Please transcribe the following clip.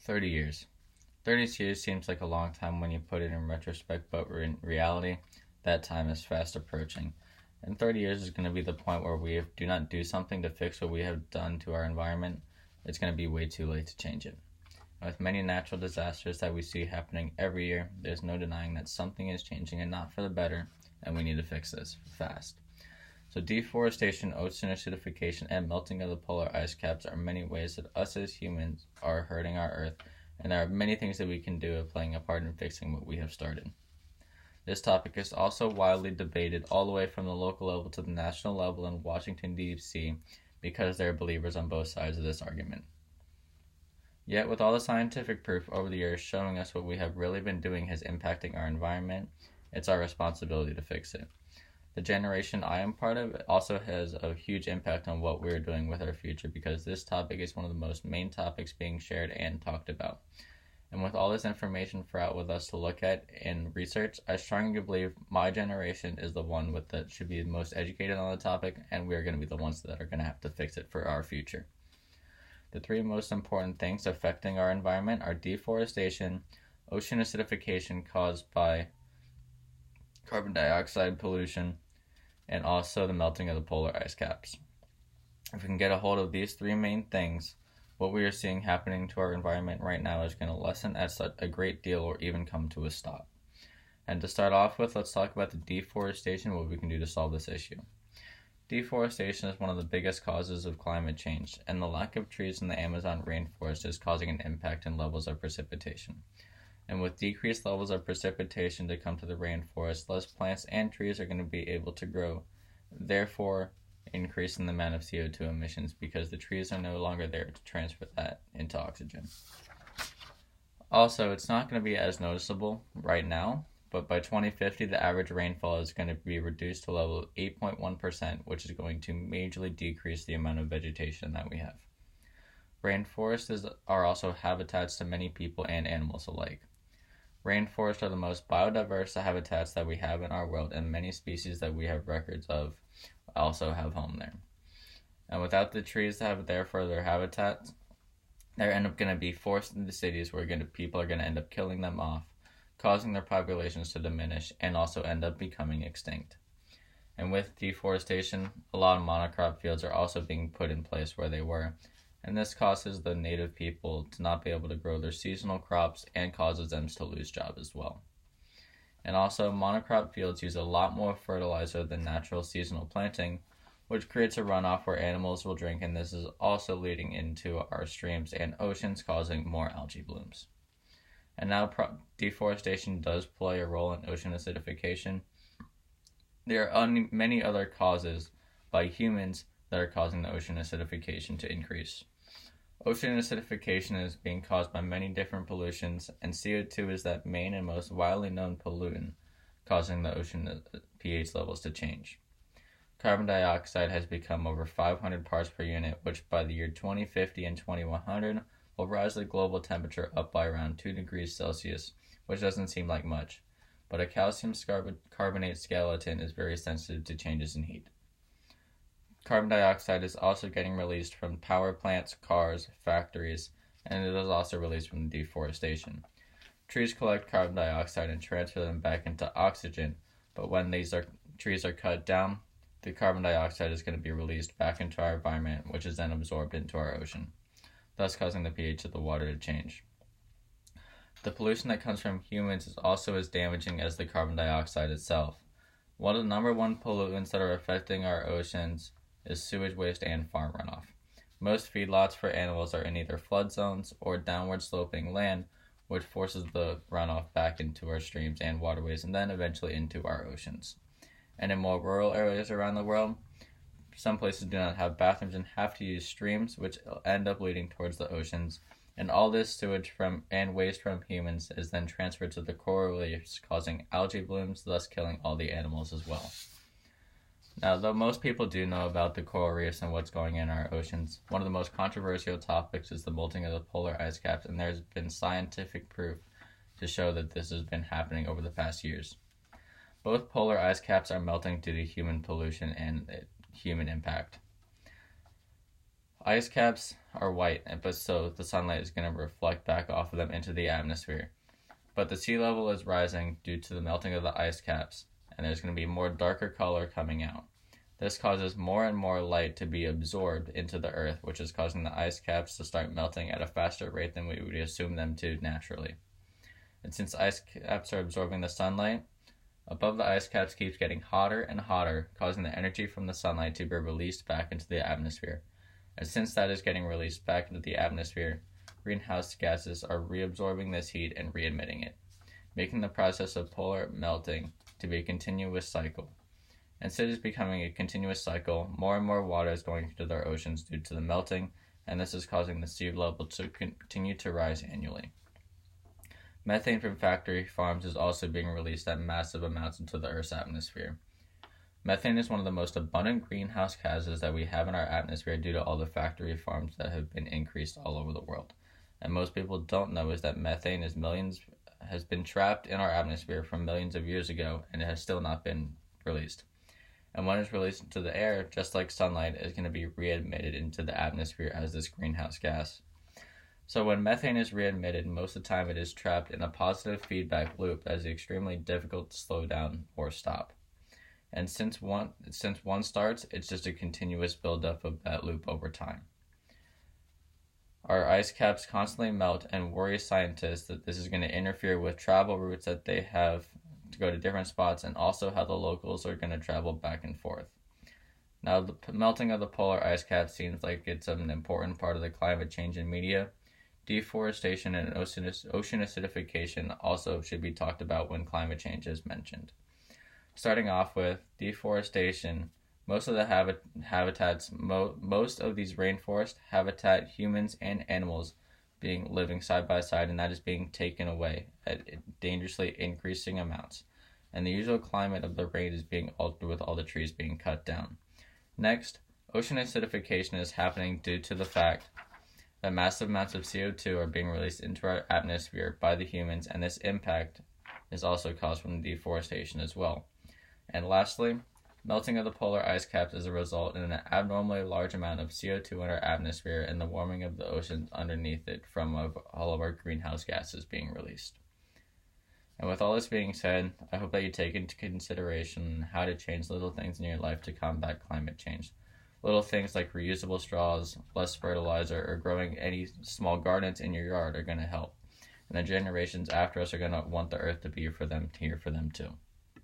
30 years. 30 years seems like a long time when you put it in retrospect, but in reality, that time is fast approaching. And 30 years is going to be the point where we do not do something to fix what we have done to our environment. It's going to be way too late to change it. With many natural disasters that we see happening every year, there's no denying that something is changing and not for the better, and we need to fix this fast. So deforestation, ocean acidification, and melting of the polar ice caps are many ways that us as humans are hurting our Earth, and there are many things that we can do of playing a part in fixing what we have started. This topic is also widely debated all the way from the local level to the national level in Washington, D.C., because there are believers on both sides of this argument. Yet, with all the scientific proof over the years showing us what we have really been doing is impacting our environment, it's our responsibility to fix it. The generation I am part of also has a huge impact on what we're doing with our future because this topic is one of the most main topics being shared and talked about. And with all this information for out with us to look at and research, I strongly believe my generation is the one that should be the most educated on the topic, and we're going to be the ones that are going to have to fix it for our future. The three most important things affecting our environment are deforestation, ocean acidification caused by carbon dioxide pollution, and also the melting of the polar ice caps. If we can get a hold of these three main things, what we are seeing happening to our environment right now is going to lessen a great deal or even come to a stop. And to start off with, let's talk about the deforestation, what we can do to solve this issue. Deforestation is one of the biggest causes of climate change, and the lack of trees in the Amazon rainforest is causing an impact in levels of precipitation. And with decreased levels of precipitation to come to the rainforest, less plants and trees are going to be able to grow, therefore increasing the amount of CO2 emissions because the trees are no longer there to transfer that into oxygen. Also, it's not going to be as noticeable right now, but by 2050, the average rainfall is going to be reduced to a level of 8.1%, which is going to majorly decrease the amount of vegetation that we have. Rainforests are also habitats to many people and animals alike. Rainforests are the most biodiverse habitats that we have in our world, and many species that we have records of also have home there. And without the trees to have there for their habitats, they end up going to be forced into cities where people are going to end up killing them off, causing their populations to diminish and also end up becoming extinct. And with deforestation, a lot of monocrop fields are also being put in place where they were, and this causes the native people to not be able to grow their seasonal crops and causes them to lose jobs as well. And also, monocrop fields use a lot more fertilizer than natural seasonal planting, which creates a runoff where animals will drink, and this is also leading into our streams and oceans, causing more algae blooms. And now deforestation does play a role in ocean acidification. There are many other causes by humans that are causing the ocean acidification to increase. Ocean acidification is being caused by many different pollutions, and CO2 is that main and most widely known pollutant causing the ocean pH levels to change. Carbon dioxide has become over 500 parts per unit, which by the year 2050 and 2100 will rise the global temperature up by around 2 degrees Celsius, which doesn't seem like much, but a calcium carbonate skeleton is very sensitive to changes in heat. Carbon dioxide is also getting released from power plants, cars, factories, and it is also released from deforestation. Trees collect carbon dioxide and transfer them back into oxygen, but when trees are cut down, the carbon dioxide is going to be released back into our environment, which is then absorbed into our ocean, thus causing the pH of the water to change. The pollution that comes from humans is also as damaging as the carbon dioxide itself. One of the number one pollutants that are affecting our oceans is sewage waste and farm runoff. Most feedlots for animals are in either flood zones or downward sloping land, which forces the runoff back into our streams and waterways and then eventually into our oceans. And in more rural areas around the world, some places do not have bathrooms and have to use streams, which end up leading towards the oceans. And all this sewage and waste from humans is then transferred to the coral reefs, causing algae blooms, thus killing all the animals as well. Now, though most people do know about the coral reefs and what's going on in our oceans, one of the most controversial topics is the melting of the polar ice caps, and there's been scientific proof to show that this has been happening over the past years. Both polar ice caps are melting due to human pollution and human impact. Ice caps are white, but so the sunlight is going to reflect back off of them into the atmosphere. But the sea level is rising due to the melting of the ice caps, and there's going to be more darker color coming out. This causes more and more light to be absorbed into the earth, which is causing the ice caps to start melting at a faster rate than we would assume them to naturally. And since ice caps are absorbing the sunlight, above the ice caps keeps getting hotter and hotter, causing the energy from the sunlight to be released back into the atmosphere. And since that is getting released back into the atmosphere, greenhouse gases are reabsorbing this heat and re-emitting it, making the process of polar melting to be a continuous cycle. Instead of becoming a continuous cycle, more and more water is going into their oceans due to the melting, and this is causing the sea level to continue to rise annually. Methane from factory farms is also being released at massive amounts into the Earth's atmosphere. Methane is one of the most abundant greenhouse gases that we have in our atmosphere due to all the factory farms that have been increased all over the world. And most people don't know is that methane has been trapped in our atmosphere from millions of years ago, and it has still not been released. And when it's released into the air, just like sunlight, is going to be re-emitted into the atmosphere as this greenhouse gas. So when methane is re-emitted, most of the time it is trapped in a positive feedback loop that is extremely difficult to slow down or stop. And since one starts, it's just a continuous buildup of that loop over time. Our ice caps constantly melt and worry scientists that this is going to interfere with travel routes that they have to go to different spots, and also how the locals are going to travel back and forth. Now, the melting of the polar ice cap seems like it's an important part of the climate change in media. Deforestation and ocean acidification also should be talked about when climate change is mentioned. Starting off with deforestation, most of the habitats, most of these rainforest habitat, humans and animals living side by side, and that is being taken away at dangerously increasing amounts. And the usual climate of the rain is being altered with all the trees being cut down. Next, ocean acidification is happening due to the fact that massive amounts of CO2 are being released into our atmosphere by the humans, and this impact is also caused from deforestation as well. And lastly, melting of the polar ice caps is a result in an abnormally large amount of CO2 in our atmosphere and the warming of the oceans underneath it from all of our greenhouse gases being released. And with all this being said, I hope that you take into consideration how to change little things in your life to combat climate change. Little things like reusable straws, less fertilizer, or growing any small gardens in your yard are going to help. And the generations after us are going to want the earth to be here for them too.